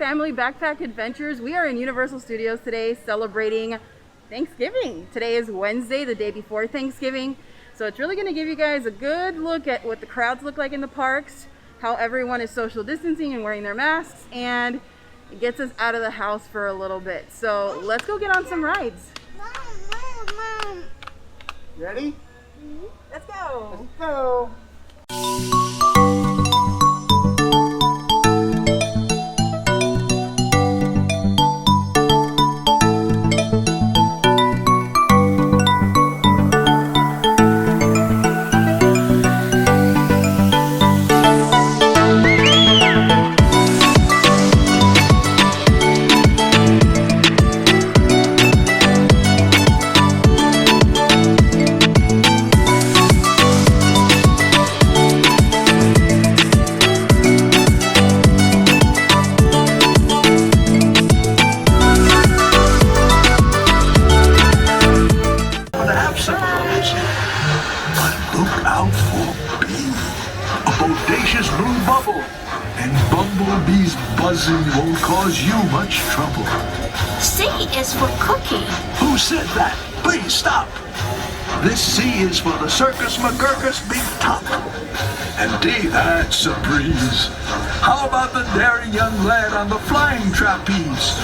family backpack adventures. We are in Universal Studios today celebrating Thanksgiving. Today is Wednesday, the day before Thanksgiving. So it's really going to give you guys a good look at what the crowds look like in the parks, how everyone is social distancing and wearing their masks, and it gets us out of the house for a little bit. So let's go get on some rides. Mom. Ready? Mm-hmm. Let's go. Let's go. Buzzing won't cause you much trouble. C is for cookie. Who said that? Please stop. This C is for the Circus McGurkus Big Top. And D, that's a breeze. How about the daring young lad on the flying trapeze?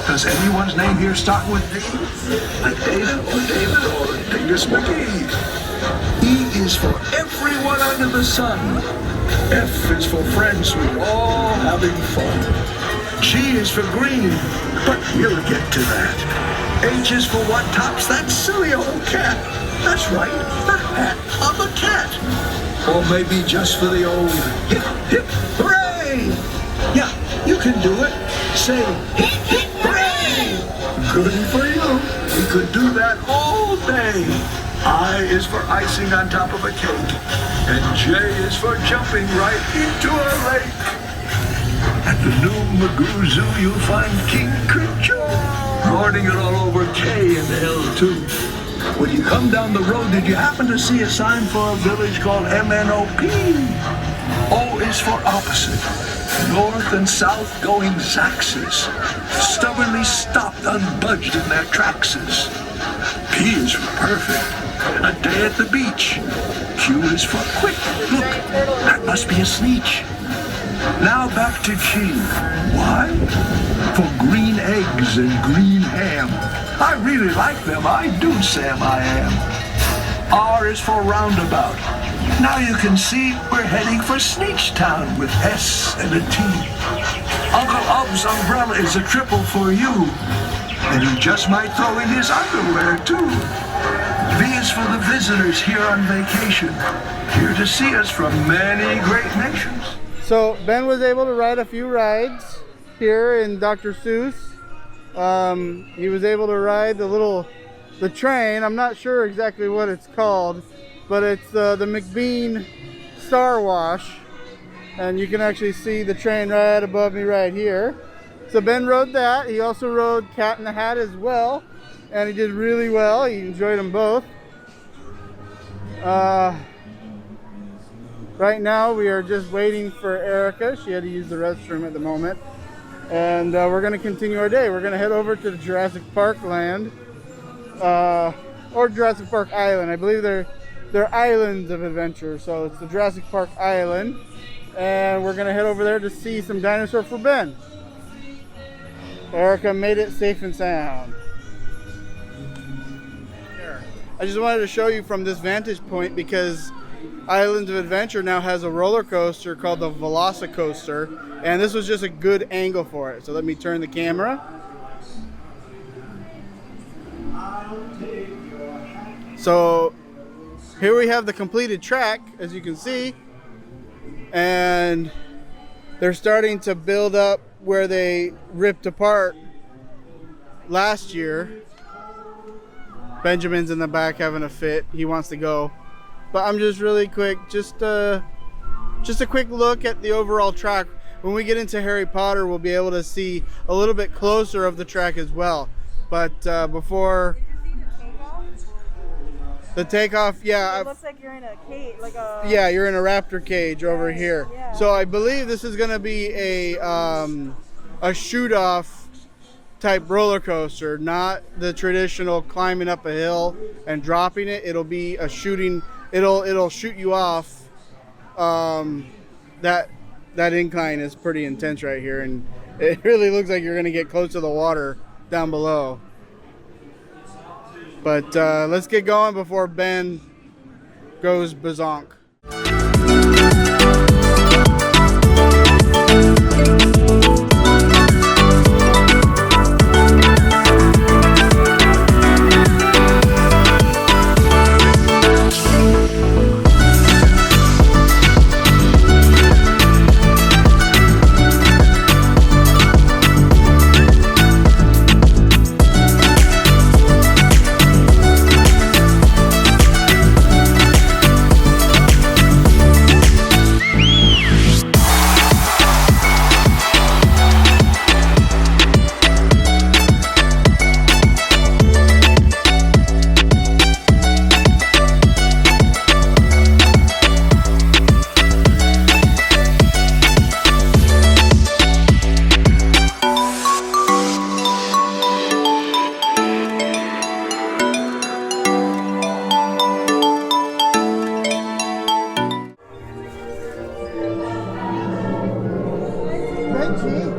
Does anyone's name here start with D? Like Dana or David or Dingus McGee? E is for everyone under the sun. F is for friends, we're all having fun. G is for green, but we'll get to that. H is for what tops that silly old cat. That's right, the hat of a cat. Or maybe just for the old hip, hip, hooray! Yeah, you can do it. Say hip, hip, hooray! Good for you. We could do that all day. I is for icing on top of a cake, and J is for jumping right into a lake. At the new Magoo Zoo, you'll find King Creature, lording it all over K and L too. When you come down the road, did you happen to see a sign for a village called MNOP? O is for opposite. North and south going Zaxes, stubbornly stopped unbudged in their trackses. P is for perfect. A day at the beach. Q is for quick. Look, that must be a sneetch. Now back to G. Why? For green eggs and green ham. I really like them. I do, Sam, I am. R is for roundabout. Now you can see we're heading for Sneechtown with S and a T. Uncle Ub's umbrella is a triple for you. And he just might throw in his underwear, too. V is for the visitors here on vacation, here to see us from many great nations. So Ben was able to ride a few rides here in Dr. Seuss. He was able to ride the train. I'm not sure exactly what it's called, but it's the McBean Star Wash, and you can actually see the train right above me right here. So Ben rode that. He also rode Cat in the Hat as well, and he did really well. He enjoyed them both. Right now we are just waiting for Erica. She had to use the restroom at the moment. And we're going to continue our day. We're going to head over to the Jurassic Park land, or Jurassic Park Island. I believe they're islands of adventure. So it's the Jurassic Park Island. And we're going to head over there to see some dinosaurs for Ben. Erica made it safe and sound. I just wanted to show you from this vantage point because Islands of Adventure now has a roller coaster called the Velocicoaster, and this was just a good angle for it. So let me turn the camera. So here we have the completed track, as you can see, and they're starting to build up where they ripped apart last year. Benjamin's in the back having a fit. He wants to go. But I'm just really quick, just a quick look at the overall track. When we get into Harry Potter, we'll be able to see a little bit closer of the track as well. But before the takeoff, yeah. It looks like you're in a cage, like a... Yeah, you're in a raptor cage over here. Yeah. So I believe this is going to be a a shoot-off type roller coaster, not the traditional climbing up a hill and dropping it. It'll be a shooting. It'll shoot you off. That incline is pretty intense right here, and it really looks like you're gonna get close to the water down below. But let's get going before Ben goes bazonk.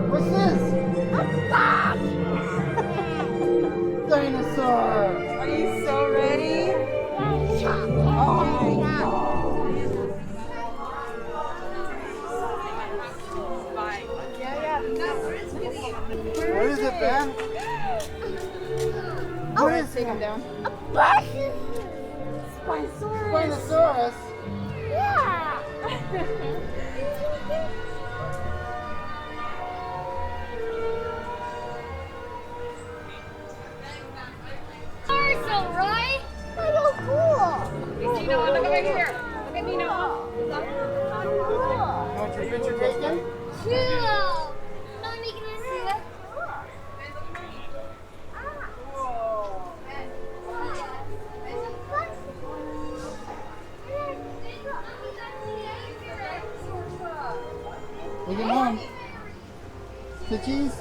What's this? Dinosaur! Are you so ready? Oh my What is it, Ben? What is Take him down. Spinosaurus? Yeah. Dinosaur, right? That's so cool. Look over here. Look at me now. You want your picture taken? Cool. Mommy, can I see it? Look at Mom. The cheese.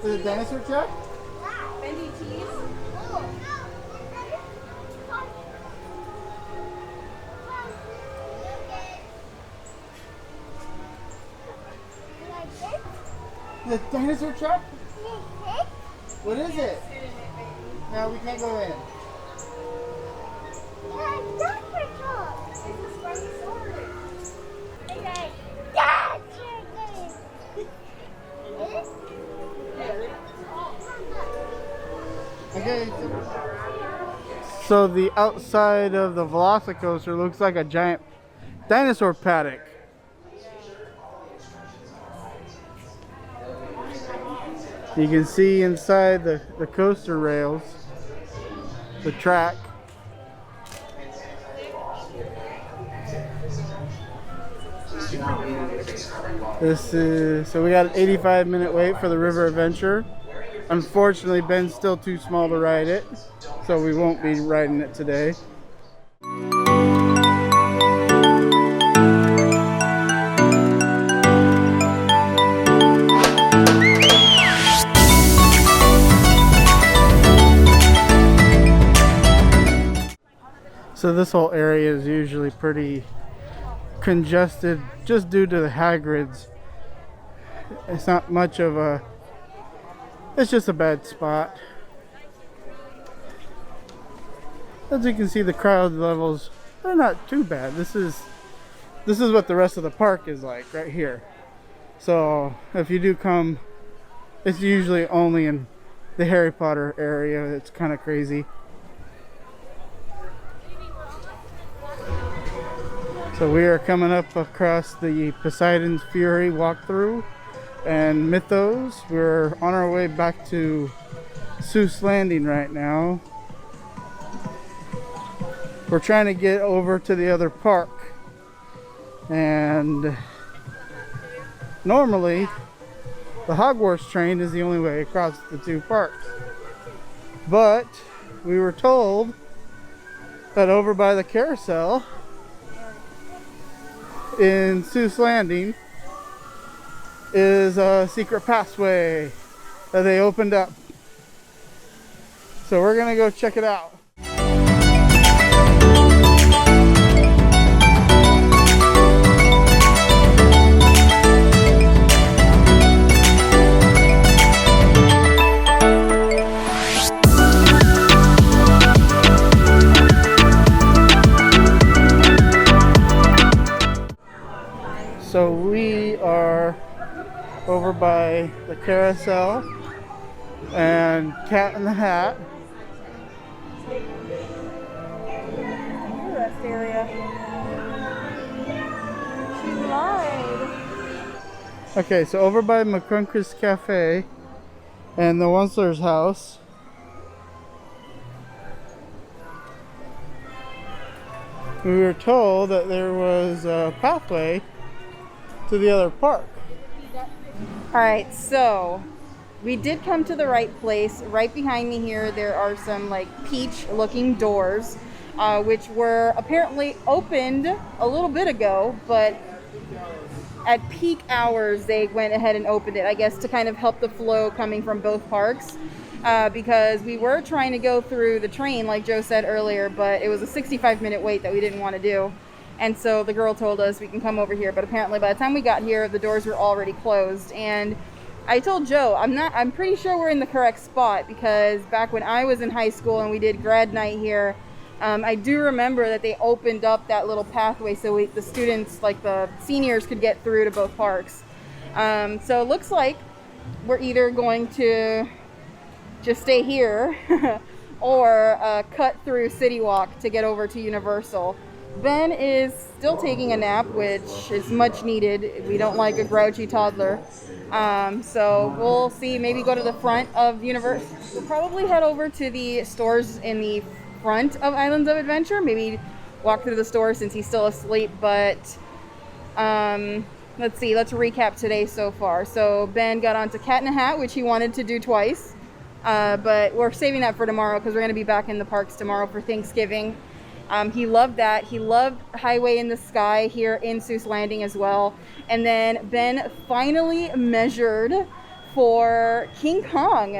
Is it dinosaur truck? Bendy cheese. The dinosaur truck? What is it? No, we can't go in. Okay. So the outside of the Velocicoaster looks like a giant dinosaur paddock. You can see inside the coaster rails, the track. This is, so we got an 85-minute wait for the River Adventure. Unfortunately, Ben's still too small to ride it, so we won't be riding it today. So this whole area is usually pretty congested just due to the Hagrids. It's not much of a, it's just a bad spot. As you can see, the crowd levels are not too bad. This is what the rest of the park is like right here. So if you do come, it's usually only in the Harry Potter area. It's kind of crazy. So we are coming up across the Poseidon's Fury walkthrough and Mythos. We're on our way back to Seuss Landing right now. We're trying to get over to the other park, and normally the Hogwarts train is the only way across the two parks, but we were told that over by the carousel in Seuss Landing is a secret passway that they opened up. So we're gonna go check it out. So we are over by the carousel and Cat in the Hat. Rest area. She lied. Okay, so over by McCrunker's Cafe and the Wensler's house. We were told that there was a pathway to the other park. Alright, so we did come to the right place. Right behind me here, there are some like peach looking doors, which were apparently opened a little bit ago, but at peak hours they went ahead and opened it, I guess to kind of help the flow coming from both parks, because we were trying to go through the train like Joe said earlier, but it was a 65-minute wait that we didn't want to do. And so the girl told us we can come over here, but apparently by the time we got here, the doors were already closed. And I told Joe, I'm pretty sure we're in the correct spot, because back when I was in high school and we did grad night here, I do remember that they opened up that little pathway so the students, like the seniors, could get through to both parks. So it looks like we're either going to just stay here or cut through City Walk to get over to Universal. Ben is still taking a nap, which is much needed. We don't like a grouchy toddler. So we'll see, maybe go to the front of Universal. We'll probably head over to the stores in the front of Islands of Adventure. Maybe walk through the store since he's still asleep. But let's see, let's recap today so far. So Ben got onto Cat in a Hat, which he wanted to do twice. But we're saving that for tomorrow because we're going to be back in the parks tomorrow for Thanksgiving. He loved that. He loved Highway in the Sky here in Seuss Landing as well. And then Ben finally measured for King Kong,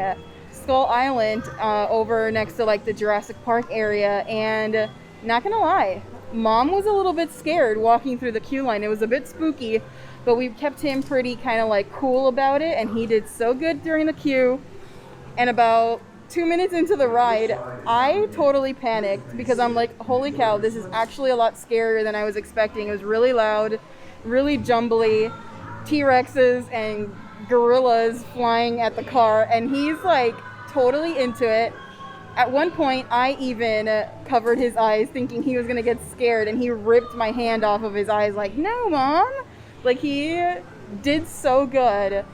Skull Island, over next to like the Jurassic Park area. And not gonna lie, Mom was a little bit scared walking through the queue line. It was a bit spooky, but we kept him pretty kind of like cool about it, and he did so good during the queue. And about 2 minutes into the ride, I totally panicked because I'm like, holy cow, this is actually a lot scarier than I was expecting. It was really loud, really jumbly, T-Rexes and gorillas flying at the car, and he's like totally into it. At one point, I even covered his eyes thinking he was gonna get scared, and he ripped my hand off of his eyes like, no, Mom. Like, he did so good.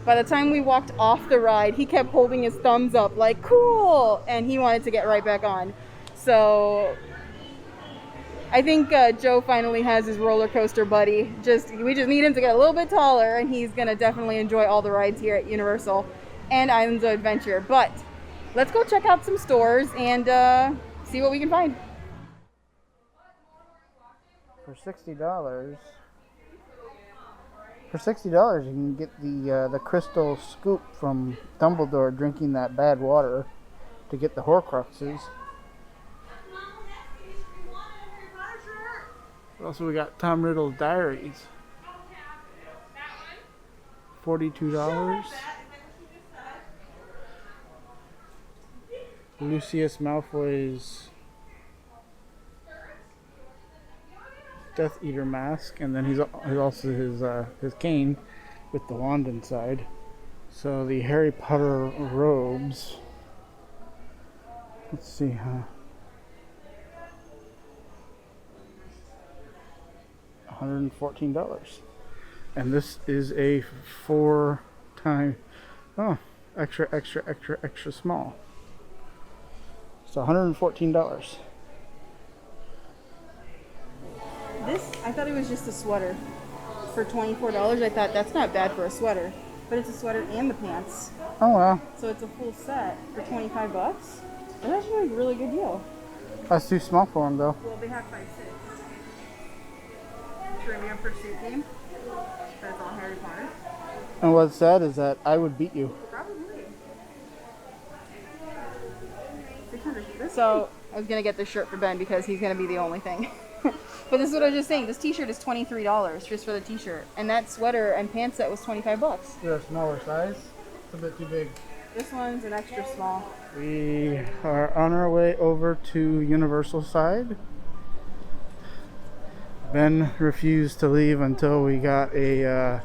By the time we walked off the ride, he kept holding his thumbs up like, cool, and he wanted to get right back on. So I think Joe finally has his roller coaster buddy. We just need him to get a little bit taller, and he's gonna definitely enjoy all the rides here at Universal and Islands of Adventure. But let's go check out some stores and see what we can find. For $60. For $60, you can get the crystal scoop from Dumbledore drinking that bad water to get the Horcruxes. Also, we got Tom Riddle's Diaries. $42. Lucius Malfoy's Death Eater mask, and then he's also his cane with the wand inside. So the Harry Potter robes. Let's see, $114, and this is a 4x extra small. So $114. This, I thought it was just a sweater for $24. I thought that's not bad for a sweater, but it's a sweater and the pants. Oh wow. So it's a full set for $25. That's actually a really good deal. That's too small for him though. Well, they have 5'6". Trivial Pursuit game. That's all Harry Potter. And what's sad is that I would beat you. Probably. 600. So I was gonna get this shirt for Ben because he's gonna be the only thing. But this is what I was just saying. This T-shirt is $23 just for the T-shirt, and that sweater and pants set was $25. You're a smaller size. It's a bit too big. This one's an extra small. We are on our way over to Universal side. Ben refused to leave until we got a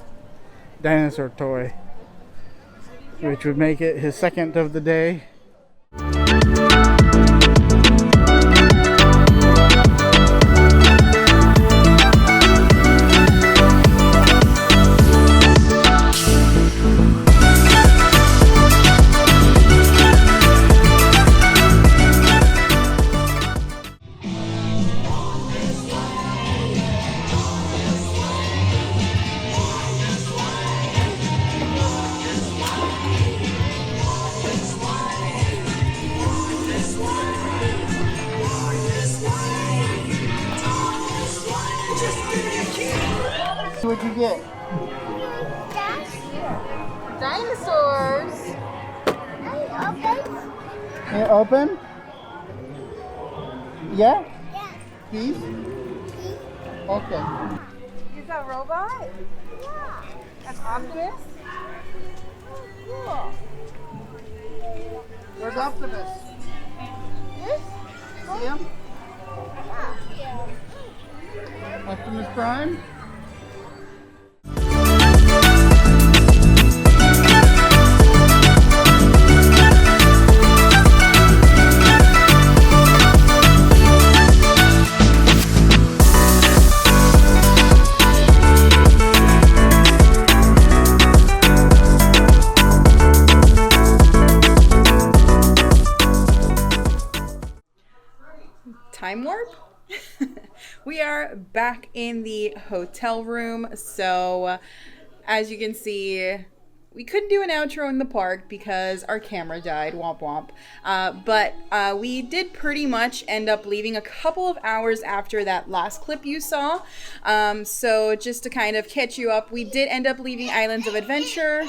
dinosaur toy, which would make it his second of the day. What'd you get? Dinosaurs. Can you open? Yeah? Yeah. Keys? Okay. Is that a robot? Yeah. That's Optimus? Cool. Where's Optimus? This? You see him? Yeah. Optimus Prime? Time warp? We are back in the hotel room. So as you can see, we couldn't do an outro in the park because our camera died, womp womp. But we did pretty much end up leaving a couple of hours after that last clip you saw. So just to kind of catch you up, we did end up leaving Islands of Adventure.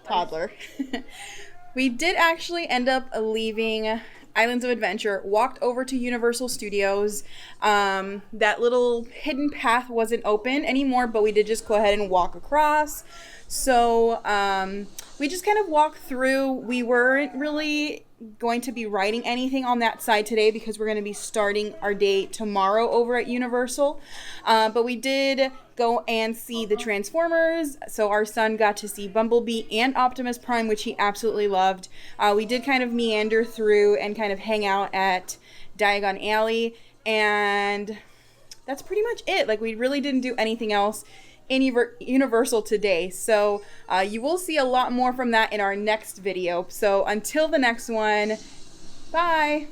Toddler. We did actually end up leaving Islands of Adventure, walked over to Universal Studios. That little hidden path wasn't open anymore, but we did just go ahead and walk across. So we just kind of walked through. We weren't really going to be riding anything on that side today because we're going to be starting our day tomorrow over at Universal. But we did go and see the Transformers. So our son got to see Bumblebee and Optimus Prime, which he absolutely loved. We did kind of meander through and kind of hang out at Diagon Alley. And that's pretty much it. Like, we really didn't do anything else in Universal today. So you will see a lot more from that in our next video. So until the next one, bye.